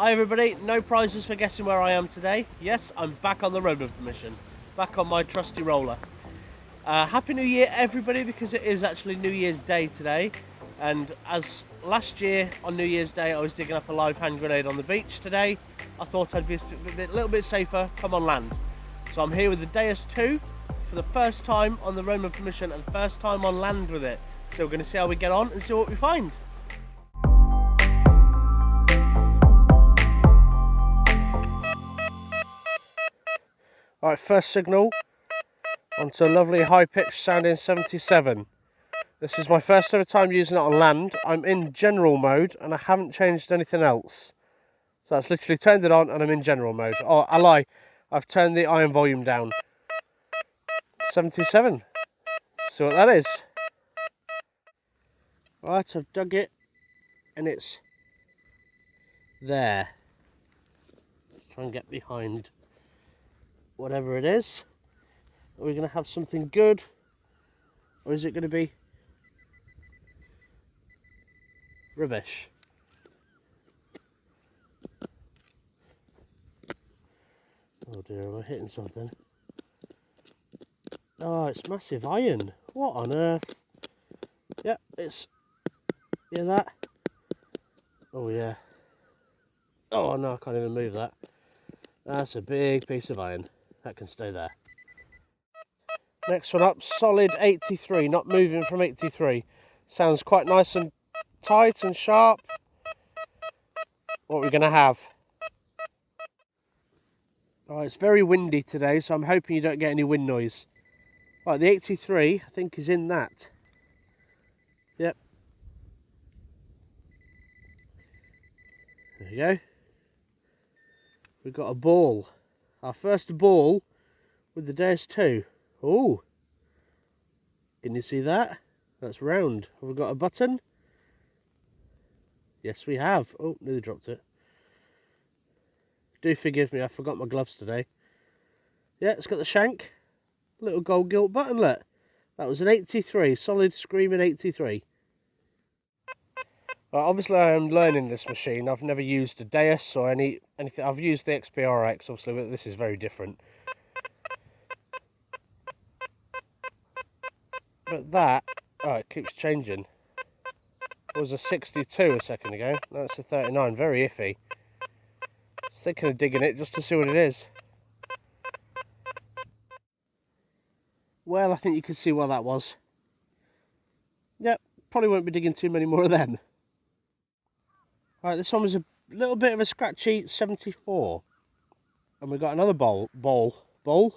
Hi everybody, no prizes for guessing where I am today. Yes, I'm back on the road with permission, back on my trusty roller. Happy New Year everybody, because it is actually New Year's Day today, and as last year on New Year's Day I was digging up a live hand grenade on the beach, today I thought I'd be a little bit safer, come on land. So I'm here with the Deus II for the first time on the road with permission and first time on land with it. So we're going to see how we get on and see what we find. Alright, first signal onto a lovely high-pitched sounding 77. This is my first ever time using it on land. I'm in general mode and I haven't changed anything else. So that's literally turned it on and I'm in general mode. Oh, I lie, I've turned the iron volume down. 77. See what that is. Right, I've dug it and it's there. Let's try and get behind whatever it is. Are we going to have something good, or is it going to be rubbish? Oh dear, am I hitting something? Oh, it's massive iron. What on earth? Yep, it's... Hear that? Oh yeah. Oh no, I can't even move that. That's a big piece of iron. That can stay there. Next one up, solid 83, not moving from 83. Sounds quite nice and tight and sharp. What we're going to have. Oh, it's very windy today, so I'm hoping you don't get any wind noise. Right, the 83, I think, is in that. Yep. There you go. We've got a ball. Our first ball with the Deus II. Oh, can you see that? That's round. Have we got a button? Yes, we have. Oh, nearly dropped it. Do forgive me, I forgot my gloves today. Yeah, it's got the shank. Little gold gilt button, look. That was an 83, solid screaming 83. Well, obviously I am learning this machine. I've never used a Deus or anything. I've used the XPRX, obviously, but this is very different. But that, oh, it keeps changing. It was a 62 a second ago. Now it's a 39, very iffy. I was thinking of digging it just to see what it is. Well, I think you can see what that was. Yep, probably won't be digging too many more of them. Right, this one was a little bit of a scratchy 74. And we got another bowl. Oh.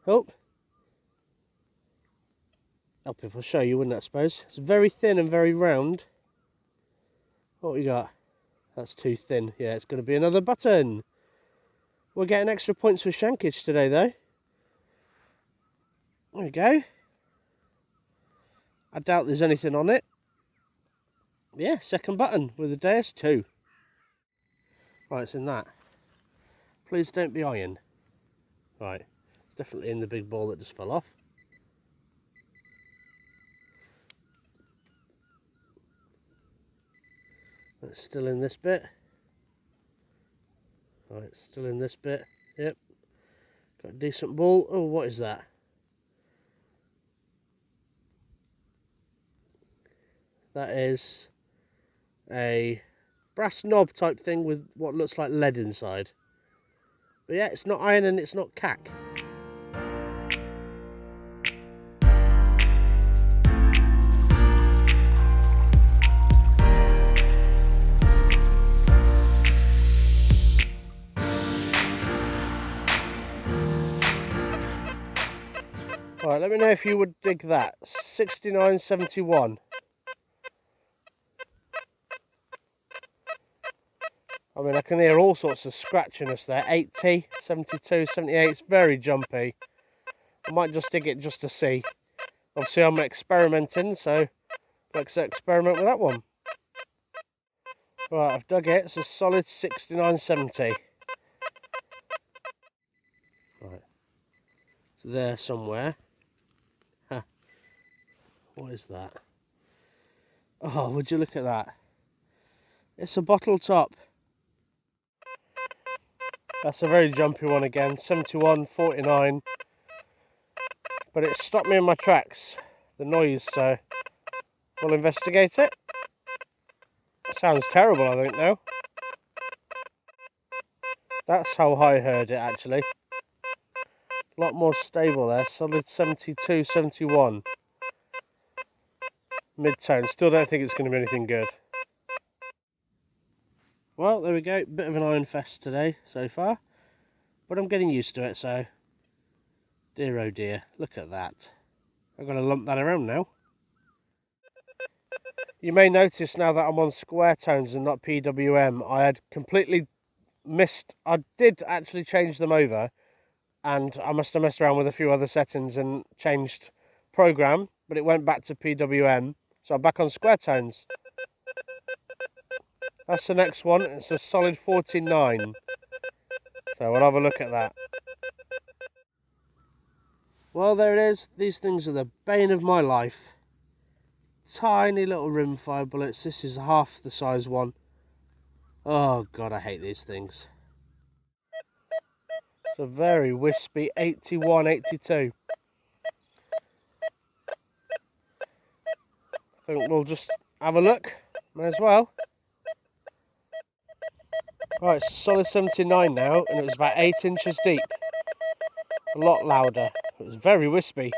Help if I show you, wouldn't it, I suppose? It's very thin and very round. What we got? That's too thin. Yeah, it's going to be another button. We're getting extra points for shankage today, though. There we go. I doubt there's anything on it. Yeah, second button with the Deus II. Right, it's in that. Please don't be iron. Right, it's definitely in the big ball that just fell off. It's still in this bit. Right, it's still in this bit. Yep. Got a decent ball. Oh, what is that? That is a brass knob type thing with what looks like lead inside. But yeah, it's not iron and it's not cack. Right, let me know if you would dig that. 69.71. I mean, I can hear all sorts of scratchiness there. 80, 72, 78. It's very jumpy. I might just dig it just to see. Obviously, I'm experimenting, so let's experiment with that one. Right, I've dug it. It's a solid 69.70. Right, it's there somewhere. Huh. What is that? Oh, would you look at that? It's a bottle top. That's a very jumpy one again, 71.49. But it stopped me in my tracks, the noise, so we'll investigate it. Sounds terrible, I think, now. That's how I heard it, actually. A lot more stable there, solid 72, 71. Mid-tone, still don't think it's going to be anything good. Well, there we go, bit of an iron fest today so far, but I'm getting used to it, so dear oh dear, look at that. I've got to lump that around now. You may notice now that I'm on square tones and not PWM, I had completely missed, I did actually change them over, and I must have messed around with a few other settings and changed program, but it went back to PWM, so I'm back on square tones. That's the next one, it's a solid 49. So we'll have a look at that. Well, there it is. These things are the bane of my life. Tiny little rimfire bullets. This is half the size one. Oh God, I hate these things. It's a very wispy 81, 82. I think we'll just have a look. May as well. Right, it's a solid 79 now, and it was about 8 inches deep. A lot louder. It was very wispy.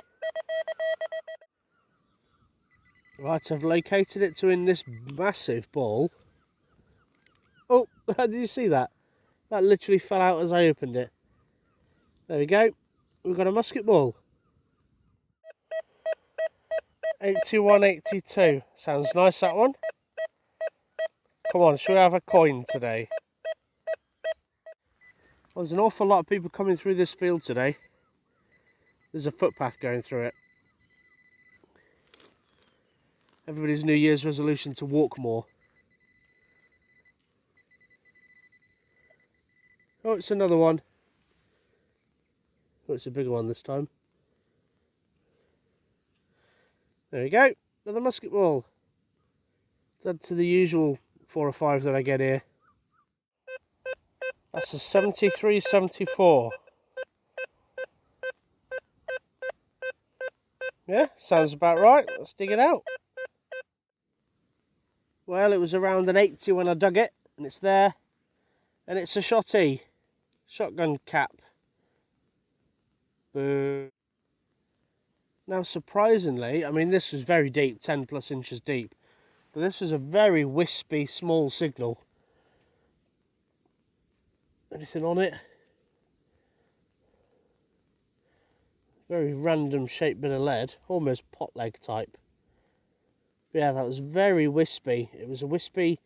Right, I've located it to in this massive ball. Oh, did you see that? That literally fell out as I opened it. There we go. We've got a musket ball. 81, 82. Sounds nice, that one. Come on, shall we have a coin today? Well, there's an awful lot of people coming through this field today. There's a footpath going through it. Everybody's New Year's resolution to walk more. Oh, it's another one. Oh, it's a bigger one this time. There we go. Another musket ball. Add to the usual 4 or 5 that I get here. That's a 73, 74. Yeah, sounds about right. Let's dig it out. Well, it was around an 80 when I dug it, and it's there. And it's a shotty. Shotgun cap. Boo. Now, surprisingly, I mean, this was very deep, 10 plus inches deep. But this was a very wispy, small signal. Anything on it? Very random shaped bit of lead, almost pot leg type. But yeah, that was very wispy. It was a wispy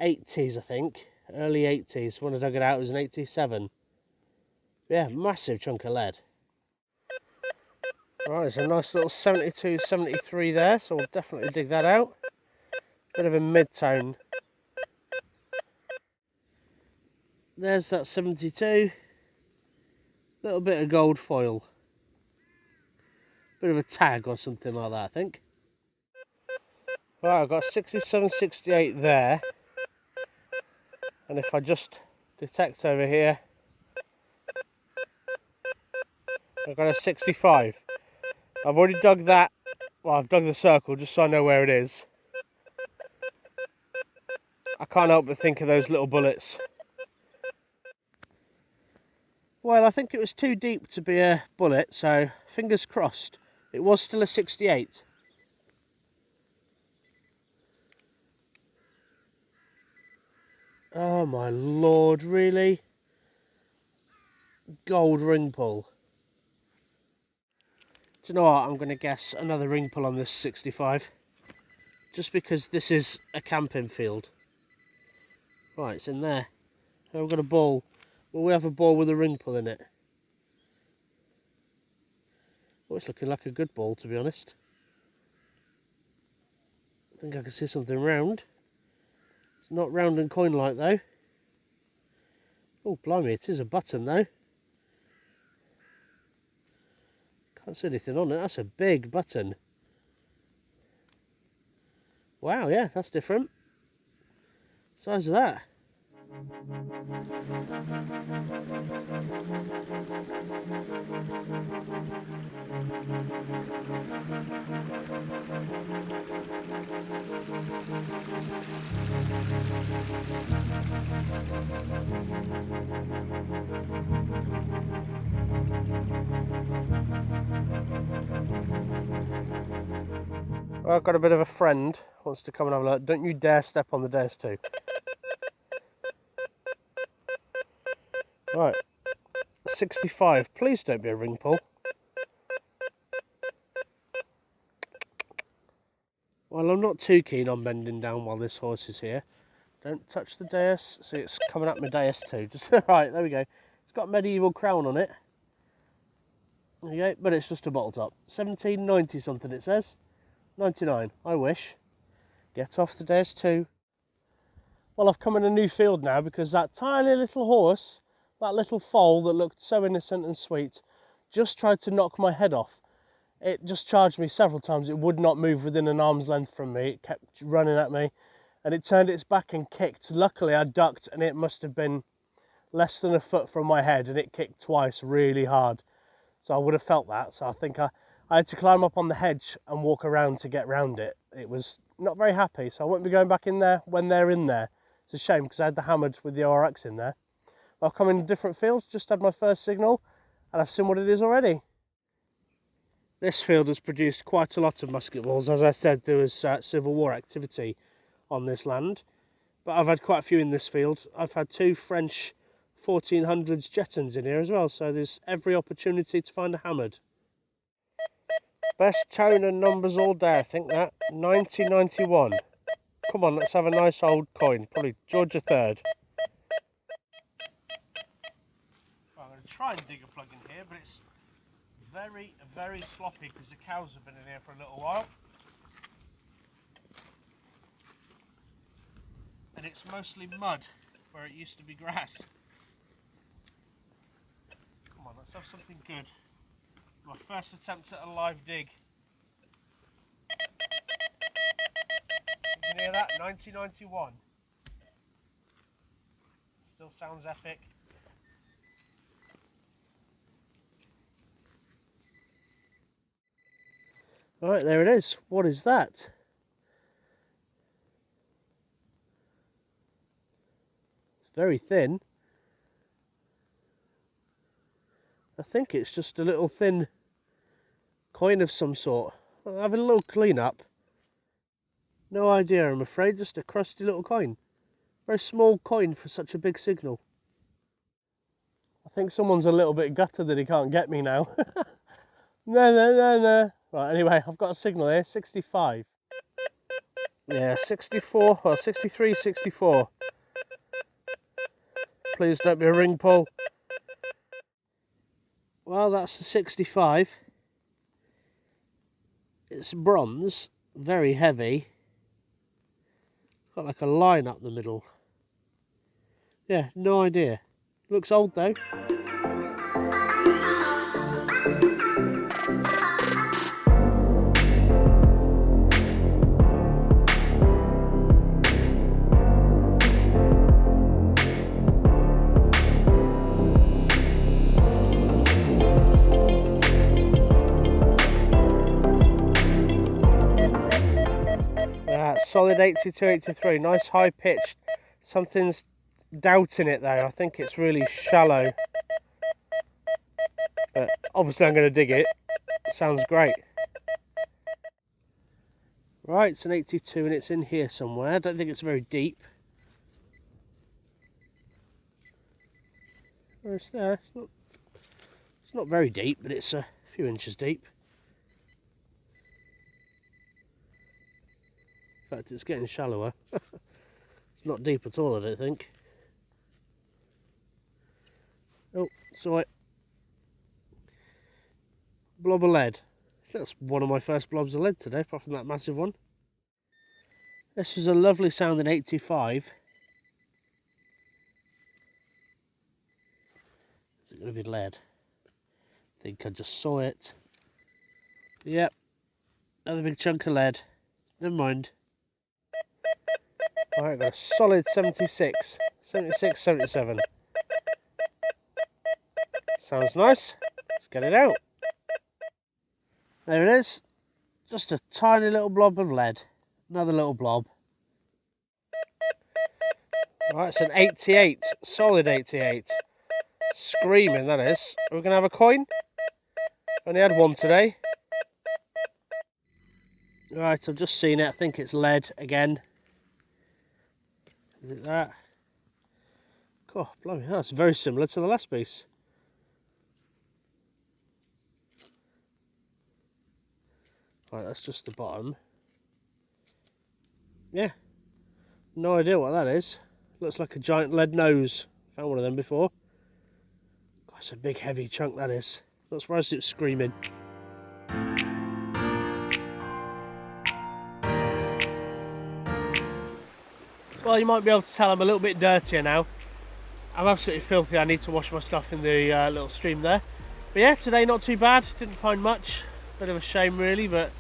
80s, I think. Early 80s. When I dug it out, it was an 87. Yeah, massive chunk of lead. Right, there's a nice little 72, 73 there, so we'll definitely dig that out. Bit of a mid-tone. There's that 72. Little bit of gold foil. Bit of a tag or something like that, I think. Right, I've got 67, 68 there. And if I just detect over here, I've got a 65. I've already dug that. Well, I've dug the circle just so I know where it is. I can't help but think of those little bullets. Well, I think it was too deep to be a bullet, so fingers crossed. It was still a 68. Oh my lord, really? Gold ring pull. Do you know what? I'm going to guess another ring pull on this 65. Just because this is a camping field. Right, it's in there. Oh, we've got a ball. Well, we have a ball with a ring pull in it. Oh, it's looking like a good ball, to be honest. I think I can see something round. It's not round and coin-like, though. Oh, blimey, it is a button, though. Can't see anything on it. That's a big button. Wow, yeah, that's different. Size of that. Well, I've got a bit of a friend wants to come and have a look. Don't you dare step on the Deus II. Right, 65. Please don't be a ring pull. Well, I'm not too keen on bending down while this horse is here. Don't touch the Deus. See, it's coming up my Deus II. Just right, there we go. It's got medieval crown on it. There you go, but it's just a bottle top. 1790 something it says. 99. I wish. Get off the Deus II. Well, I've come in a new field now because that tiny little horse, that little foal that looked so innocent and sweet, just tried to knock my head off. It just charged me several times. It would not move within an arm's length from me. It kept running at me and it turned its back and kicked. Luckily I ducked and it must have been less than a foot from my head and it kicked twice really hard. So I would have felt that. So I think I had to climb up on the hedge and walk around to get round it. It was not very happy. So I won't be going back in there when they're in there. It's a shame because I had the hammered with the ORX in there. I've come in different fields, just had my first signal and I've seen what it is already. This field has produced quite a lot of musket balls. As I said, there was Civil War activity on this land, but I've had quite a few in this field. I've had 2 French 1400s Jettons in here as well, so there's every opportunity to find a hammered. Best tone and numbers all day, I think that. 1991. Come on, let's have a nice old coin, probably George III. I'm going to try and dig a plug in here, but it's very, very sloppy because the cows have been in here for a little while. And it's mostly mud where it used to be grass. Come on, let's have something good. My first attempt at a live dig. You can hear that? 1991. Still sounds epic. Right, there it is. What is that? It's very thin. I think it's just a little thin coin of some sort. I'm having a little clean up. No idea, I'm afraid. Just a crusty little coin. Very small coin for such a big signal. I think someone's a little bit gutted that he can't get me now. No. Right, anyway, I've got a signal here, 65. Yeah, 64, well, 63, 64. Please don't be a ring pull. Well, that's the 65. It's bronze, very heavy. Got like a line up the middle. Yeah, no idea. Looks old though. Solid 82, 83, nice high pitched. Something's doubting it though. I think it's really shallow. But obviously I'm going to dig it. Sounds great. Right, it's an 82 and it's in here somewhere. I don't think it's very deep. Oh, it's there. It's not very deep, but it's a few inches deep. In fact, it's getting shallower. It's not deep at all, I don't think. Oh, saw it. Blob of lead. That's one of my first blobs of lead today, apart from that massive one. This was a lovely sounding 85. Is it going to be lead? I think I just saw it. Yep. Another big chunk of lead. Never mind. Alright, got a solid 76, 77. Sounds nice. Let's get it out. There it is. Just a tiny little blob of lead. Another little blob. Alright, it's an 88. Solid 88. Screaming, that is. Are we going to have a coin? Only had one today. Right, I've just seen it. I think it's lead again. Is it that? God, blimey, that's very similar to the last piece. Right, that's just the bottom. Yeah, no idea what that is. Looks like a giant lead nose. Found one of them before. God, it's a big heavy chunk, that is. Not surprised it was screaming. Well, you might be able to tell I'm a little bit dirtier now. I'm absolutely filthy. I need to wash my stuff in the little stream there. But yeah, today not too bad. Didn't find much. Bit of a shame really, but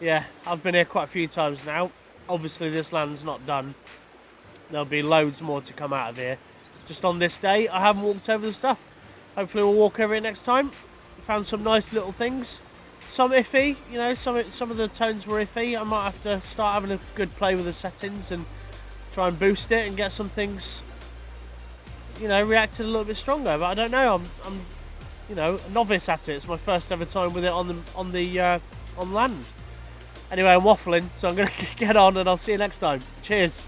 yeah, I've been here quite a few times now. Obviously this land's not done. There'll be loads more to come out of here. Just on this day, I haven't walked over the stuff. Hopefully we'll walk over it next time. Found some nice little things. Some iffy, you know, some of the tones were iffy. I might have to start having a good play with the settings and try and boost it and get some things, you know, reacting a little bit stronger. But I don't know. I'm you know, a novice at it. It's my first ever time with it on land. Anyway, I'm waffling, so I'm going to get on and I'll see you next time. Cheers.